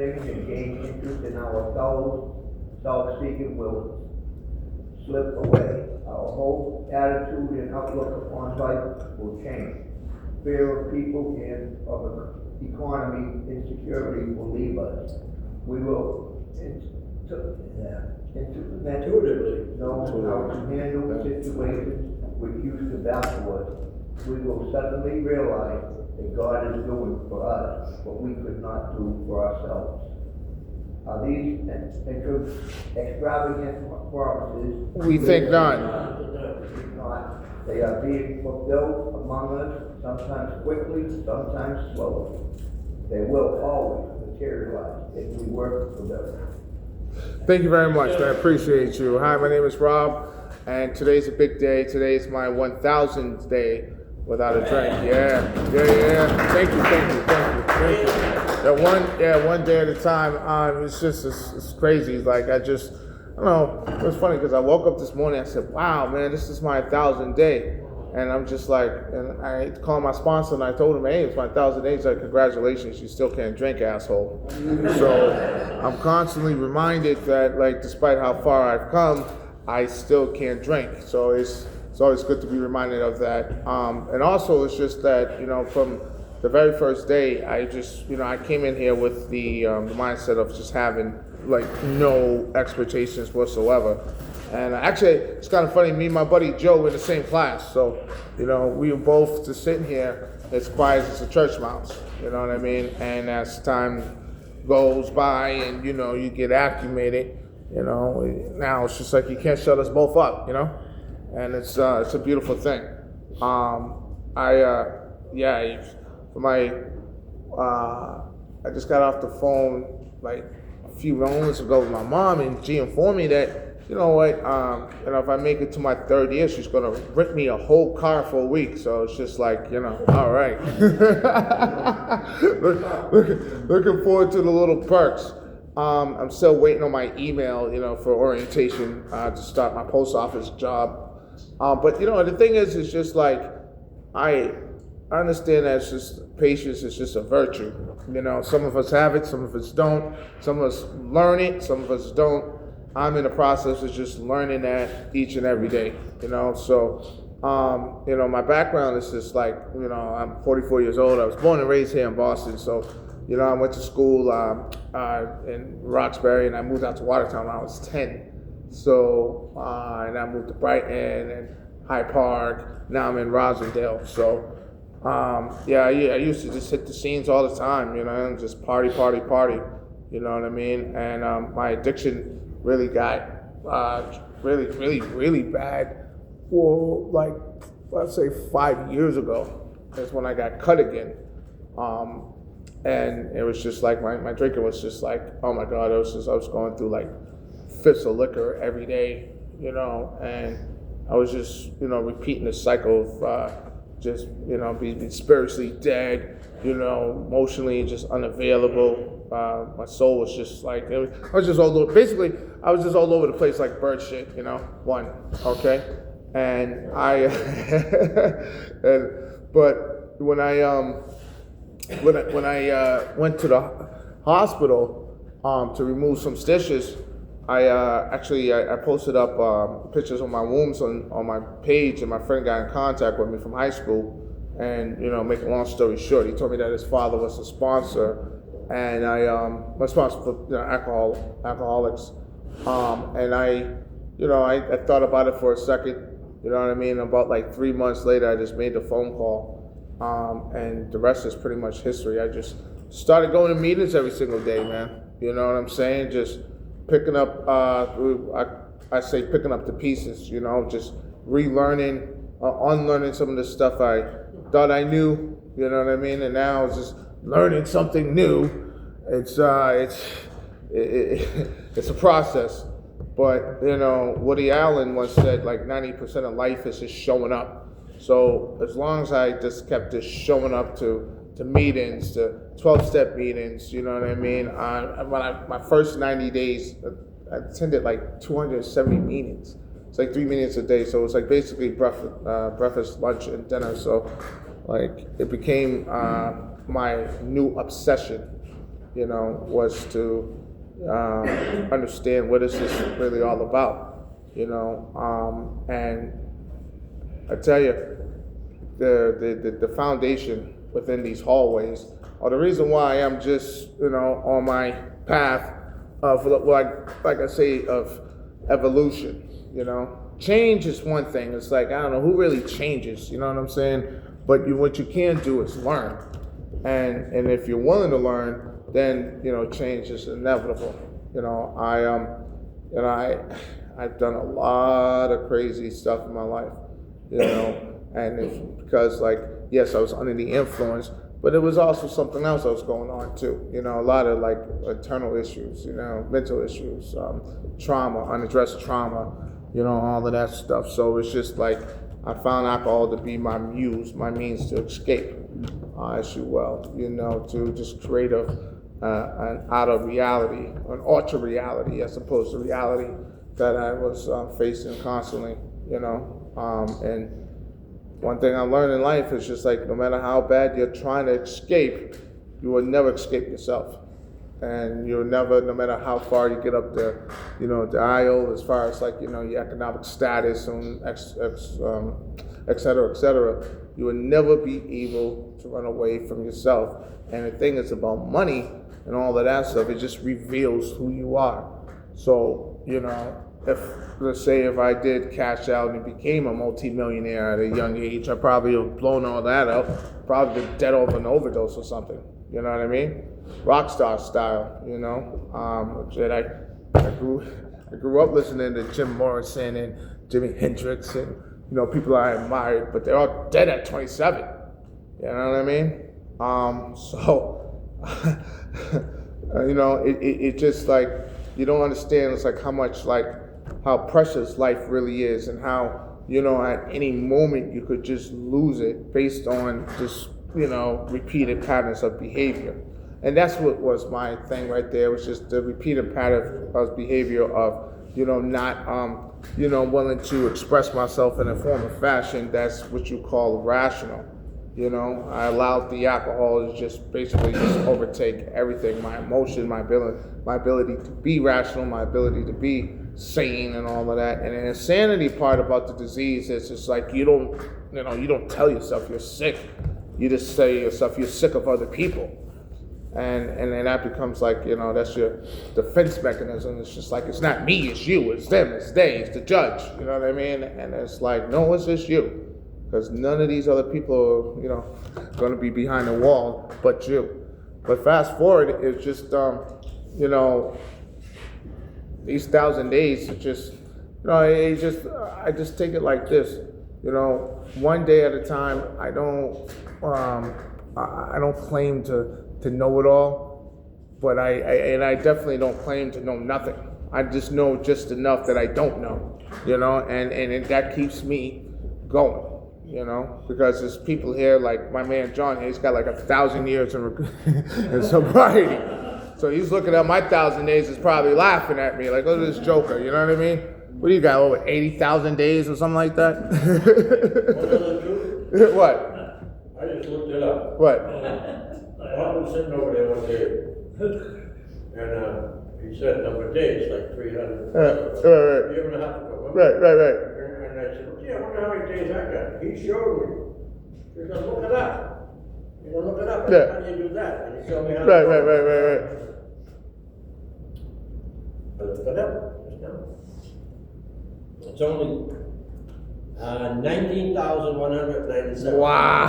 things and gain interest in our fellows, self-seeking will slip away. Our whole attitude and outlook upon life will change. Fear of people and of economy insecurity will leave us. We will intuitively know how to handle situations which used to baffle us. We will suddenly realize that God is doing for us what we could not do for ourselves. Are these extravagant promises? We think not. They are being fulfilled among us, sometimes quickly, sometimes slowly. They will always materialize if we work for them. Thank you very much, man. I appreciate you. Hi, my name is Rob, and today's a big day. Today is my 1,000th day without a drink. Yeah. Thank you. One day at a time. It's crazy. Like I don't know. It was funny because I woke up this morning. I said, "Wow, man, this is my 1,000th day," and I'm just like, and I called my sponsor and I told him, "Hey, it's my 1,000th day." He's like, "Congratulations, you still can't drink, asshole." So I'm constantly reminded that, like, despite how far I've come, I still can't drink. So it's always good to be reminded of that. And also, it's just that, from the very first day, I came in here with the mindset of just having like no expectations whatsoever. And actually, it's kind of funny. Me and my buddy Joe were in the same class, so we were both just sitting here as quiet as a church mouse. You know what I mean? And as time goes by, and you get acclimated, now it's just like you can't shut us both up, and it's a beautiful thing. I just got off the phone like a few moments ago with my mom, and she informed me that, if I make it to my third year, she's gonna rent me a whole car for a week. So it's just like, all right. Looking forward to the little perks. I'm still waiting on my email, for orientation to start my post office job. But the thing is just like I understand that it's just patience is just a virtue. Some of us have it, some of us don't. Some of us learn it, some of us don't. I'm in the process of just learning that each and every day. So my background is just like, I'm 44 years old. I was born and raised here in Boston. So, I went to school in Roxbury, and I moved out to Watertown when I was 10. So, and I moved to Brighton and Hyde Park. Now I'm in Rosendale. So, I used to just hit the scenes all the time, and just party. You know what I mean? And my addiction really got really bad. Well, like, let's say 5 years ago, that's when I got cut again. And it was just like my drinking was just like, oh my God, I was going through like fifths of liquor every day, and I was just, repeating the cycle of just, being spiritually dead, emotionally just unavailable. My soul was just like, I was just all over the place like bird shit, okay? And but when I went to the hospital to remove some stitches, I posted up pictures of my wounds on my page, and my friend got in contact with me from high school. And make a long story short, he told me that his father was a sponsor, and my sponsor for alcoholics. And I thought about it for a second. You know what I mean? About like 3 months later, I just made the phone call, and the rest is pretty much history. I just started going to meetings every single day, man. You know what I'm saying? Just picking up, I say picking up the pieces, just relearning, unlearning some of the stuff I thought I knew, you know what I mean? And now it's just learning something new. It's a process. But, Woody Allen once said like 90% of life is just showing up. So as long as I just kept just showing up to meetings, to 12-step meetings, you know what I mean? My first 90 days, I attended like 270 meetings. It's like 3 meetings a day, so it's like basically breakfast, lunch, and dinner. So like it became my new obsession. you know, was to understand what is this really all about, you know, and I tell you, the foundation within these hallways are the reason why I'm just, you know, on my path of, like I say, of evolution, you know. Change is one thing. It's like, I don't know, who really changes, you know what I'm saying? But what you can do is learn. And if you're willing to learn, then, you know, change is inevitable. You know, I've done a lot of crazy stuff in my life, you know, and it's because, like, yes, I was under the influence, but it was also something else that was going on too. You know, a lot of like internal issues, you know, mental issues, trauma, unaddressed trauma, you know, all of that stuff. So it's just like I found alcohol to be my muse, my means to escape, as you will, you know, to just create an out of reality, an alter reality, as opposed to reality that I was facing constantly, you know, and one thing I learned in life is just like, no matter how bad you're trying to escape, you will never escape yourself. And you'll never, no matter how far you get up the, you know, the aisle, as far as like, you know, your economic status and et cetera, you will never be able to run away from yourself. And the thing is about money and all of that stuff, it just reveals who you are. So, you know, let's say if I did cash out and became a multimillionaire at a young age, I probably would have blown all that out, probably been dead of an overdose or something. You know what I mean? Rockstar style, you know. I grew up listening to Jim Morrison and Jimi Hendrix and, you know, people I admired, but they're all dead at 27. You know what I mean? You know, it just like, you don't understand, it's like how much, like, how precious life really is, and how, you know, at any moment you could just lose it based on just, you know, repeated patterns of behavior. And that's what was my thing right there, was just the repeated pattern of behavior of, you know, not, you know, willing to express myself in a form of fashion that's what you call rational. You know, I allowed the alcohol to just basically just overtake everything, my emotion, my ability to be rational, my ability to be sane and all of that. And the insanity part about the disease is just like, you don't tell yourself you're sick. You just say to yourself you're sick of other people. And then that becomes like, you know, that's your defense mechanism. It's just like, it's not me, it's you, it's them, it's they, it's the judge. You know what I mean? And it's like, no, it's just you. Because none of these other people are, you know, going to be behind the wall but you. But fast forward, it's just, you know, these 1,000 days, it's just, you know, I just take it like this, you know, one day at a time. I don't claim to know it all, but I definitely don't claim to know nothing. I just know just enough that I don't know, you know, and that keeps me going. You know, because there's people here like my man John, he's got like 1,000 years in sobriety. So he's looking at my 1,000 days, is probably laughing at me, like, look at this joker, you know what I mean? What do you got, over 80,000 days or something like that? What? I just looked it up. What? I was sitting over there one day, and he said number of days, like 300. Right. Year and a half ago. Right. And I said, gee, I wonder how many days I got. He showed me. He said, look it up. You know, look it up. Yeah. How do you do that? And he showed me how Right. I looked it up just now. It's only 19,197. Wow.